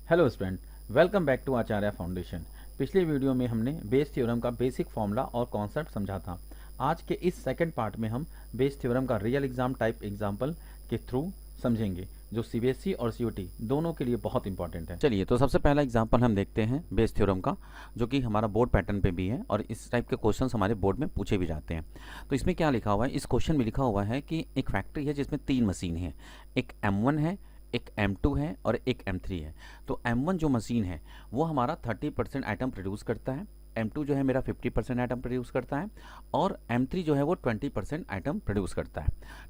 Hello student, welcome back to Acharya foundation. पिछले video में हमने बेस थ्योरम का बेसिक फॉर्मूला और कॉन्सेप्ट समझा था। आज के इस सेकंड पार्ट में हम बेस थ्योरम का रियल एग्जाम टाइप एग्जाम्पल के थ्रू समझेंगे, जो सीबीएसई और सीयूटी दोनों के लिए बहुत इंपॉर्टेंट है। चलिए, तो सबसे पहला एग्जाम्पल हम देखते हैं बेस थ्योरम का, जो कि हमारा बोर्ड पैटर्न पे भी है और इस टाइप के क्वेश्चन हमारे बोर्ड में पूछे भी जाते हैं। तो इसमें क्या लिखा हुआ है, इस क्वेश्चन में लिखा हुआ है कि एक फैक्ट्री है जिसमें 3 मशीन है, एक M1 है, एक M2 है और एक M3 है। तो M1 जो मशीन है वो हमारा 30% आइटम प्रोड्यूस करता है, M2 जो है मेरा 50% आइटम प्रोड्यूस करता है और M3 जो है वो 20% आइटम प्रोड्यूस करता है,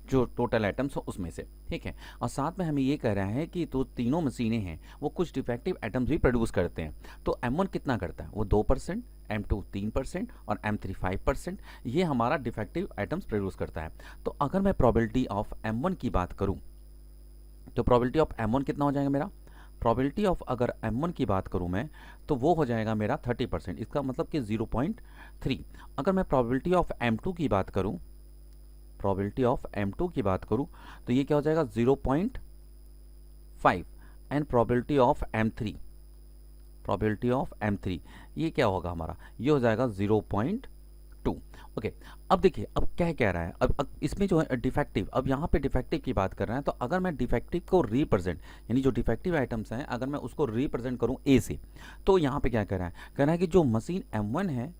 जो टोटल आइटम्स हो उसमें से। ठीक है, और साथ में हमें ये कह रहा है कि तो तीनों मशीनें हैं वो कुछ डिफेक्टिव आइटम्स भी प्रोड्यूस करते हैं। तो M1 कितना करता है, वो 2%, M2 3% और M3 5%, ये हमारा डिफेक्टिव आइटम्स प्रोड्यूस करता है। तो अगर मैं प्रोबेबिलिटी ऑफ M1 की बात करूँ तो प्रोबेबिलिटी ऑफ M1 कितना हो जाएगा मेरा, प्रोबेबिलिटी ऑफ अगर M1 की बात करूं मैं तो वो हो जाएगा मेरा 30%, इसका मतलब कि 0.3। अगर मैं प्रोबेबिलिटी ऑफ M2 की बात करूं, प्रोबेबिलिटी ऑफ M2 की बात करूं तो ये क्या हो जाएगा 0.5 and probability of M3, probability of M3 ये क्या होगा हमारा, ये हो जाएगा 0.2। ओके, अब देखिए अब क्या कह रहा है, अब इसमें जो है डिफेक्टिव, अब यहाँ पे डिफेक्टिव की बात कर रहे हैं। तो अगर मैं डिफेक्टिव को रिप्रेजेंट, यानी जो डिफेक्टिव आइटम्स हैं अगर मैं उसको रिप्रेजेंट करूँ ए से, तो यहाँ पे क्या कह रहा है, कह रहा है कि जो मशीन M1 है,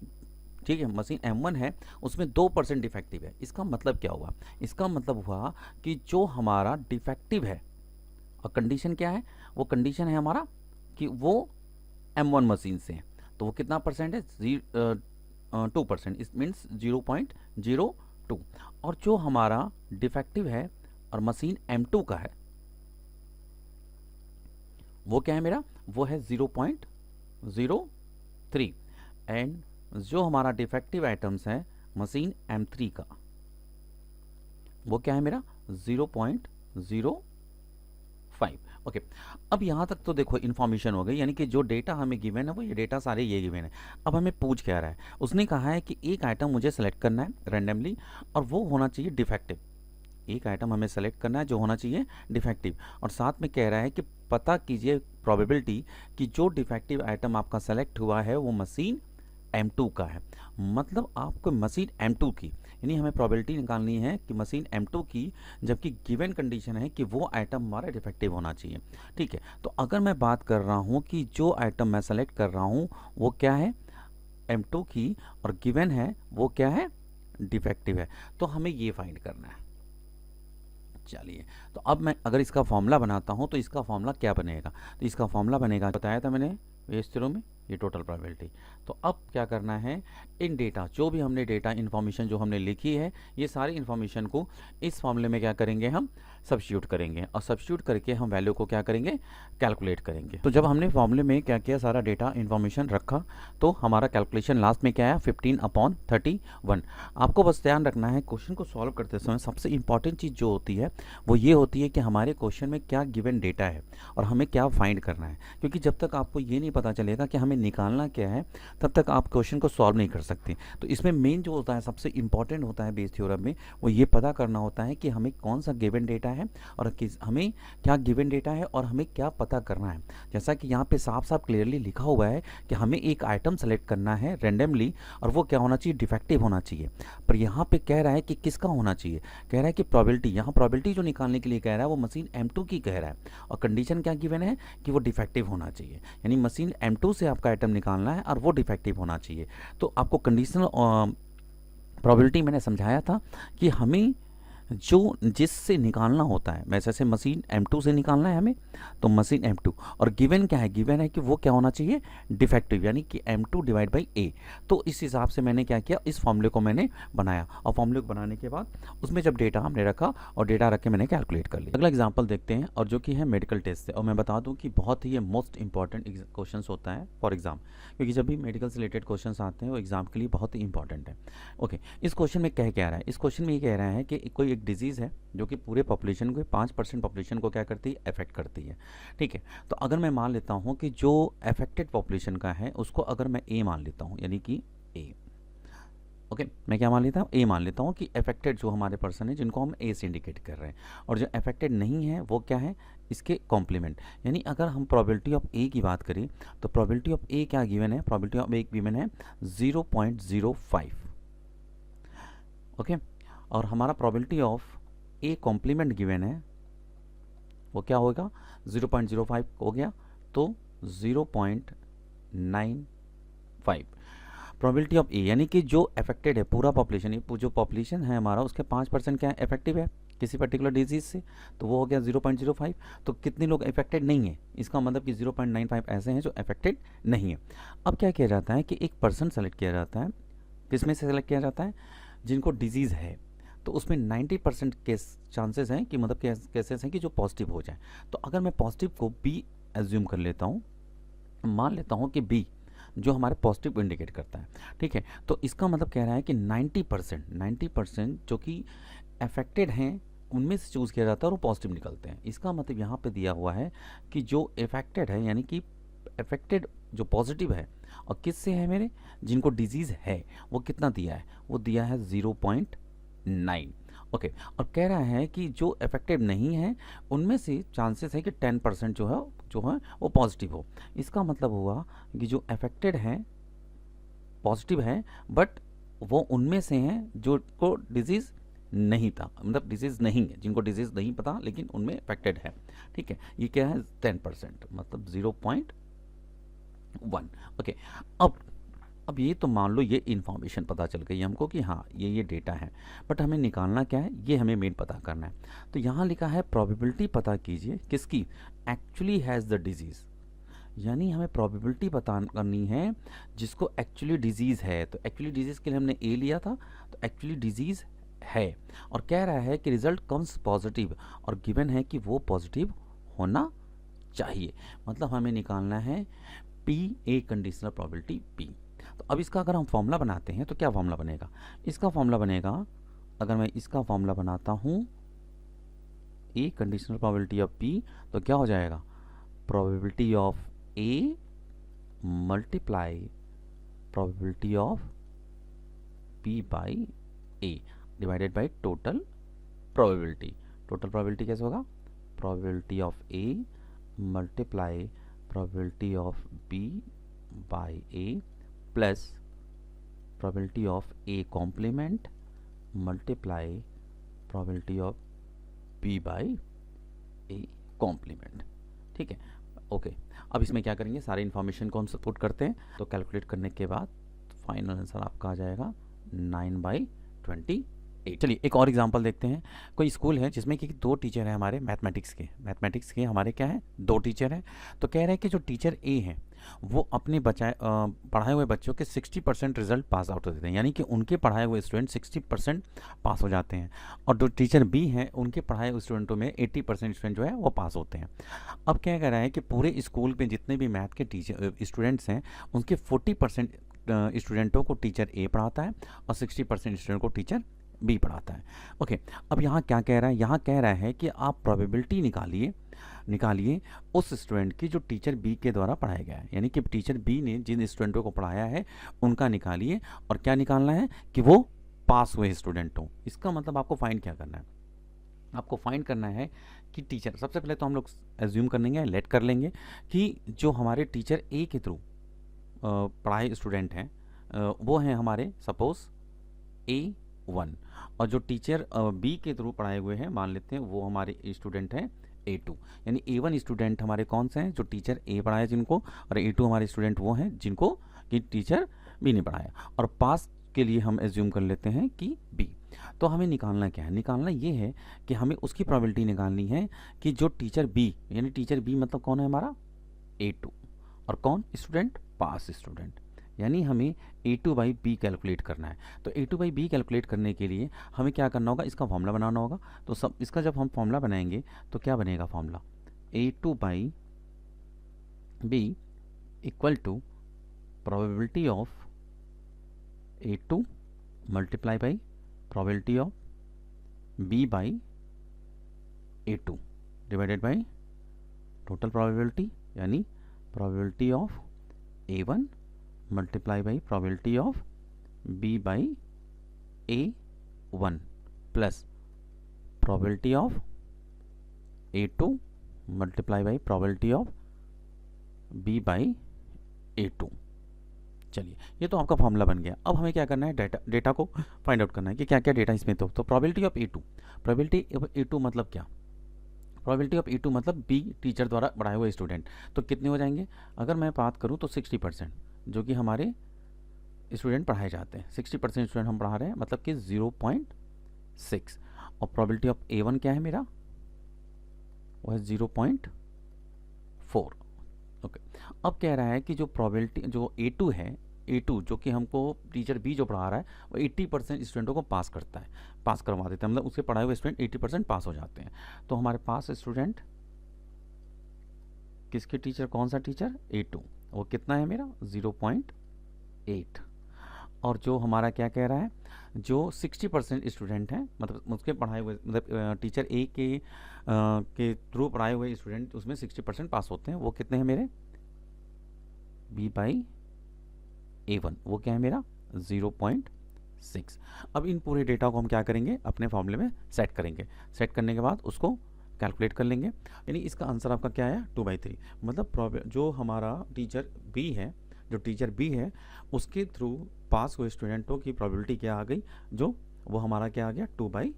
ठीक है, मशीन M1 है उसमें 2% डिफेक्टिव है। इसका मतलब क्या हुआ, इसका मतलब हुआ कि जो हमारा डिफेक्टिव है, और कंडीशन क्या है, वो कंडीशन है हमारा कि वो M1 मशीन से है, तो वो कितना परसेंट है, 2%, इस मीन्स 0.02। और जो हमारा डिफेक्टिव है और मशीन M2 का है वो क्या है मेरा, वो है 0.03। एंड जो हमारा डिफेक्टिव आइटम्स है मशीन M3 का वो क्या है मेरा 0.05। ओके, अब यहाँ तक तो देखो इन्फॉर्मेशन हो गई, यानी कि जो डेटा हमें गिवन है वो ये डेटा सारे ये गिवन है। अब हमें पूछ क्या रहा है, उसने कहा है कि एक आइटम मुझे सेलेक्ट करना है रैंडमली और वो होना चाहिए डिफेक्टिव। एक आइटम हमें सेलेक्ट करना है जो होना चाहिए डिफेक्टिव, और साथ में कह रहा है कि पता कीजिए प्रोबेबिलिटी कि जो डिफेक्टिव आइटम आपका सेलेक्ट हुआ है वो मशीन M2 का है। मतलब आपको मशीन M2 की, यानी हमें प्रोबेबिलिटी निकालनी है कि मशीन M2 की, जबकि गिवन कंडीशन है कि वो आइटम हमारा डिफेक्टिव होना चाहिए। ठीक है, तो अगर मैं बात कर रहा हूँ कि जो आइटम मैं सेलेक्ट कर रहा हूँ वो क्या है M2 की, और गिवन है वो क्या है डिफेक्टिव है, तो हमें ये फाइंड करना है। चलिए, तो अब मैं अगर इसका फॉर्मूला बनाता हूँ तो इसका फॉर्मूला क्या बनेगा, तो इसका फॉर्मूला बनेगा, बताया था मैंने बेस थ्योरम में, ये टोटल प्रोबेबिलिटी। तो अब क्या करना है, इन डेटा, जो भी हमने डेटा इन्फॉर्मेशन जो हमने लिखी है, ये सारी इन्फॉर्मेशन को इस फॉर्मूले में क्या करेंगे, हम सब्स्टिट्यूट करेंगे, और सब्स्टिट्यूट करके हम वैल्यू को क्या करेंगे, कैलकुलेट करेंगे। तो जब हमने फॉर्मूले में क्या किया, सारा डेटा इन्फॉर्मेशन रखा, तो हमारा कैलकुलेशन लास्ट में क्या आया 15/31। आपको बस ध्यान रखना है क्वेश्चन को सॉल्व करते समय सबसे इंपॉर्टेंट चीज़ जो होती है वो ये होती है कि हमारे क्वेश्चन में क्या गिवन डेटा है और हमें क्या फाइंड करना है। क्योंकि जब तक आपको ये नहीं पता चलेगा कि हमें निकालना क्या है, तब तक आप क्वेश्चन को सॉल्व नहीं कर सकते। तो इसमें मेन जो होता है, सबसे इंपॉर्टेंट होता है बेस थ्योरम में, वो ये पता करना होता है कि हमें कौन सा गिवन डेटा है और हमें क्या गिवन डेटा है और हमें क्या पता करना है। जैसा कि यहाँ पे साफ साफ क्लियरली लिखा हुआ है कि हमें एक आइटम सेलेक्ट करना है रैंडमली, और वो क्या होना चाहिए, डिफेक्टिव होना चाहिए। पर यहाँ पे कह रहा है कि किसका होना चाहिए, कह रहा है कि प्रोबेबिलिटी, यहाँ प्रोबेबिलिटी जो निकालने के लिए कह रहा है वो मशीन M2 की कह रहा है, और कंडीशन क्या गिवन है कि वो डिफेक्टिव होना चाहिए, यानी मशीन M2 से आपका आइटम निकालना है और वो डिफेक्टिव होना चाहिए। तो आपको कंडीशनल प्रोबेबिलिटी मैंने समझाया था कि हमें जो जिससे निकालना होता है, वैसे से मशीन M2 से निकालना है हमें, तो मशीन M2, और गिवन क्या है, गिवन है कि वो क्या होना चाहिए, डिफेक्टिव, यानी कि M2/A। तो इस हिसाब से मैंने क्या किया, इस फॉर्मूले को मैंने बनाया, और फॉर्मूले को बनाने के बाद उसमें जब डेटा हमने रखा और डेटा रख के मैंने कैलकुलेट कर लिया। अगला एग्जाम्पल देखते हैं, और जो कि है मेडिकल टेस्ट से। और मैं बता दूँ कि बहुत ही ये मोस्ट इंपॉर्टेंट क्वेश्चन होता है फॉर एग्जाम, क्योंकि जब भी मेडिकल से रिलेटेड क्वेश्चन आते हैं वो एग्जाम के लिए बहुत ही इंपॉर्टेंट है। ओके, इस क्वेश्चन में क्या कह रहा है, इस क्वेश्चन में ये कह रहा है कि कोई एक डिजीज़ है जो कि पूरे पॉपुलेशन को 5% पॉपुलेशन को क्या करती है, अफेक्ट करती है। ठीक है, तो अगर मैं मान लेता हूँ कि जो अफेक्टेड पॉपुलेशन का है उसको अगर मैं ए मान लेता हूँ, यानी कि ए, ओके, मैं क्या मान लेता हूँ, ए मान लेता हूँ कि अफेक्टेड जो हमारे पर्सन है जिनको हम ए से इंडिकेट कर रहे हैं, और जो अफेक्टेड नहीं है वो क्या है, इसके कॉम्प्लीमेंट। यानी अगर हम प्रोबेबिलिटी ऑफ ए की बात करें तो प्रोबेबिलिटी ऑफ ए क्या गिवन है, प्रोबेबिलिटी ऑफ ए गिवन है 0.05। ओके, और हमारा probability of A complement given है वो क्या होगा, 0.05 हो गया, तो 0.95। प्रोबेबिलिटी ऑफ ए यानी कि जो अफेक्टेड है पूरा पॉपुलेशन, ये जो पॉपुलेशन है हमारा उसके 5% क्या है, इफेक्टिव है किसी पर्टिकुलर डिजीज से, तो वो हो गया 0.05। तो कितने लोग इफेक्टेड नहीं है, इसका मतलब कि 0.95 ऐसे हैं जो अफेक्टेड नहीं है। अब क्या किया जाता है कि एक पर्सन सेलेक्ट किया जाता है, किसमें से सेलेक्ट किया जाता है, जिनको डिजीज़ है, तो उसमें 90% केस चांसेस हैं कि मतलब केसेस हैं कि जो पॉजिटिव हो जाए। तो अगर मैं पॉजिटिव को बी एज्यूम कर लेता हूँ, मान लेता हूँ कि बी जो हमारे पॉजिटिव इंडिकेट करता है, ठीक है, तो इसका मतलब कह रहा है कि 90% जो कि अफेक्टेड हैं उनमें से चूज़ किया जाता है और वो पॉजिटिव निकलते हैं। इसका मतलब यहाँ पे दिया हुआ है कि जो अफेक्टेड है यानी कि अफेक्टेड जो पॉजिटिव है और किससे है मेरे, जिनको डिजीज़ है, वो कितना दिया है, वो दिया है 0.9। ओके, और कह रहा है कि जो अफेक्टेड नहीं है उनमें से चांसेस है कि 10% जो है वो पॉजिटिव हो। इसका मतलब हुआ कि जो अफेक्टेड हैं पॉजिटिव हैं, बट वो उनमें से हैं जो को डिजीज़ नहीं था, मतलब डिजीज़ नहीं है, जिनको डिजीज़ नहीं पता लेकिन उनमें अफेक्टेड है। ठीक है, ये क्या है 10%, मतलब 0.1। ओके, अब ये तो मान लो ये इन्फॉर्मेशन पता चल गई हमको कि हाँ ये डेटा है, बट हमें निकालना क्या है, ये हमें मेन पता करना है। तो यहाँ लिखा है प्रोबेबिलिटी पता कीजिए किसकी, एक्चुअली हैज़ द डिजीज़, यानी हमें प्रोबेबिलिटी पता करनी है जिसको एक्चुअली डिजीज़ है। तो एक्चुअली डिजीज़ के लिए हमने ए लिया था, तो एक्चुअली डिजीज़ है, और कह रहा है कि रिजल्ट कम्स पॉजिटिव, और गिवन है कि वो पॉजिटिव होना चाहिए। मतलब हमें निकालना है P A conditional probability P. तो अब इसका अगर हम फॉर्मूला बनाते हैं तो क्या फॉर्मूला बनेगा, इसका फॉर्मूला बनेगा, अगर मैं इसका फॉर्मूला बनाता हूँ A conditional probability of P, तो क्या हो जाएगा, probability of A multiply probability of P by A divided by total probability. Total probability कैसे होगा, probability of A multiply probability of B by A plus probability of A complement multiply probability of B by A complement. ठीक है, okay. अब इसमें क्या करेंगे, सारे information को हम सपोर्ट करते हैं, तो कैलकुलेट करने के बाद फाइनल आंसर आपका आ जाएगा 9/28। चलिए एक और एग्जांपल देखते हैं। कोई स्कूल है जिसमें कि 2 टीचर हैं हमारे मैथमेटिक्स के हमारे क्या हैं, 2 टीचर हैं। तो कह रहे हैं कि जो टीचर ए हैं वो अपने पढ़ाए हुए बच्चों के 60% रिजल्ट पास आउट होते हैं, यानी कि उनके पढ़ाए हुए स्टूडेंट 60% पास हो जाते हैं, और जो टीचर बी हैं उनके पढ़ाए हुए स्टूडेंटों में 80% स्टूडेंट जो है वो पास होते हैं। अब क्या कह रहा है कि पूरे स्कूल में जितने भी मैथ के टीचर स्टूडेंट्स हैं उनके 40% स्टूडेंटों को टीचर ए पढ़ाता है और 60% स्टूडेंट को टीचर बी पढ़ाता है। ओके, अब यहाँ क्या कह रहा है, यहाँ कह रहा है कि आप प्रोबेबिलिटी निकालिए उस स्टूडेंट की जो टीचर बी के द्वारा पढ़ाया गया है, यानी कि टीचर बी ने जिन स्टूडेंटों को पढ़ाया है उनका निकालिए, और क्या निकालना है कि वो पास हुए स्टूडेंट हों। इसका मतलब आपको फाइंड क्या करना है, आपको फाइंड करना है कि टीचर, सबसे पहले तो हम लोग एज्यूम कर लेंगे, लेट कर लेंगे कि जो हमारे टीचर ए के थ्रू पढ़ाए स्टूडेंट हैं वो हैं हमारे सपोज A1, और जो टीचर बी के थ्रू पढ़ाए हुए हैं मान लेते हैं वो हमारे स्टूडेंट हैं A2। यानी A1 स्टूडेंट हमारे कौन से हैं, जो टीचर ए पढ़ाया जिनको, और A2 हमारे स्टूडेंट वो हैं जिनको कि टीचर बी ने पढ़ाया, और पास के लिए हम एज्यूम कर लेते हैं कि बी। तो हमें निकालना क्या है, निकालना ये है कि हमें उसकी प्रोबेबिलिटी निकालनी है कि जो टीचर बी, यानी टीचर बी मतलब कौन है हमारा A2, और कौन स्टूडेंट, पास स्टूडेंट, यानी हमें A2/B कैलकुलेट करना है। तो A2/B कैलकुलेट करने के लिए हमें क्या करना होगा, इसका फॉर्मूला बनाना होगा। तो सब इसका जब हम फॉर्मूला बनाएंगे तो क्या बनेगा formula, A2/B equal to probability of A2 multiply by probability of B by A2 divided by total probability, यानी probability of A1 multiply by probability of B by A1 plus probability of A2 multiply by probability of B by A2। चलिए, ये तो आपका formula बन गया। अब हमें क्या करना है, डेटा को फाइंड आउट करना है कि क्या क्या डेटा इसमें। तो probability of A2, probability of A2 मतलब क्या, प्रोबेबिलिटी ऑफ A2 मतलब B टीचर द्वारा पढ़ाए हुए स्टूडेंट। तो कितने हो जाएंगे, अगर मैं बात करूँ तो 60%, जो कि हमारे स्टूडेंट पढ़ाए जाते हैं, 60% स्टूडेंट हम पढ़ा रहे हैं, मतलब कि 0.6। और प्रोबेबिलिटी ऑफ A1 क्या है मेरा, वो है 0.4। ओके, अब कह रहा है कि जो प्रोबेबिलिटी जो A2 है, A2 जो कि हमको टीचर B जो पढ़ा रहा है वो 80% स्टूडेंटों को पास करता है, पास करवा देता है, मतलब उसके पढ़ाए हुए स्टूडेंट 80% पास हो जाते हैं। तो हमारे पास स्टूडेंट किसके टीचर, कौन सा टीचर, A2, वो कितना है मेरा 0.8। और जो हमारा क्या कह रहा है, जो 60% स्टूडेंट हैं, मतलब उसके पढ़ाए हुए, मतलब टीचर ए के थ्रू पढ़ाए हुए स्टूडेंट उसमें 60% पास होते हैं, वो कितने हैं मेरे, B बाई A1, वो क्या है मेरा 0.6। अब इन पूरे डेटा को हम क्या करेंगे, अपने फॉर्मूले में सेट करेंगे। सेट करने के बाद उसको कैलकुलेट कर लेंगे, यानी इसका आंसर आपका क्या है 2/3। मतलब जो हमारा टीचर B है, जो टीचर B है उसके थ्रू पास हुए स्टूडेंटों की प्रोबेबिलिटी क्या आ गई, जो वो हमारा क्या आ गया 2/3।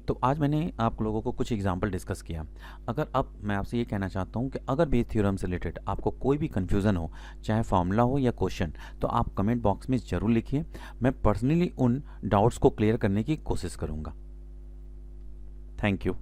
तो आज मैंने आप लोगों को कुछ एग्जांपल डिस्कस किया। अगर अब मैं आपसे ये कहना चाहता हूँ कि अगर बेस थ्योरम से रिलेटेड आपको कोई भी कन्फ्यूज़न हो, चाहे फॉर्मूला हो या क्वेश्चन, तो आप कमेंट बॉक्स में ज़रूर लिखिए। मैं पर्सनली उन डाउट्स को क्लियर करने की कोशिश करूँगा। Thank you.